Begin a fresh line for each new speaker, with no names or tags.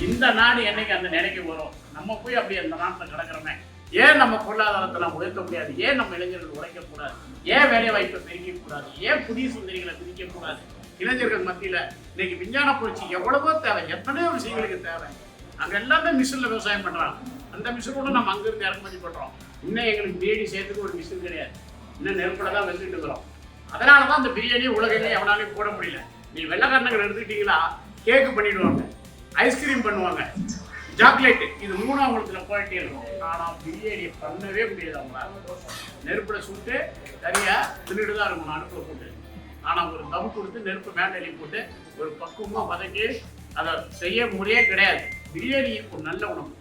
இந்த நாடு என்னைக்கு அந்த நிலைக்கு வரும்? நம்ம போய் அப்படி அந்த நாட்டில் கிடக்கிறோமே, ஏன் நம்ம பொருளாதாரத்தை நம்ம உயர்த்த முடியாது? ஏன் நம்ம இளைஞர்கள் உழைக்கக்கூடாது? ஏன் வேலை வாய்ப்பை பெருக்கக்கூடாது? ஏன் புதிய சுந்தரிகளை பிரிக்கக்கூடாது? இளைஞர்கள் மத்தியில் இன்னைக்கு விஞ்ஞான புரட்சி எவ்வளவோ தேவை, எத்தனையோ விஷயங்களுக்கு தேவை. அங்கே எல்லாமே மிஷினில் விவசாயம் பண்ணுறாங்க. அந்த மிஷினோட நம்ம அங்கிருந்து இறக்குமதி பண்ணுறோம். இன்னும் எங்களுக்கு பிரியாணி சேர்த்துக்கு ஒரு மிஷின் கிடையாது. இன்னும் நெருப்பில் தான் வெந்துட்டு இருக்கிறோம். அதனால தான் அந்த பிரியாணி உலகிலேயே எவனாலையும் போட முடியல. நீ வெள்ளைக்காரனங்கள் எடுத்துக்கிட்டீங்களா, கேக்கு பண்ணிடுவாங்க, ஐஸ்கிரீம் பண்ணுவாங்க, சாக்லேட்டு, இது மூணாம் உலகத்தில் குவாலிட்டி இருக்கும். ஆனால் பிரியாணி பண்ணவே முடியாது. அவங்களால நெருப்பில் சுட்டு சரியாக தின்னுட்டு தான் இருக்கும் அடுப்பில் போட்டு. ஆனால் ஒரு தம் கொடுத்து நெருப்பு மேலே போட்டு ஒரு பக்குவமாக வதக்கி அதை செய்ய முறையே கிடையாது. பிரியாணி ஒரு நல்ல உணவு.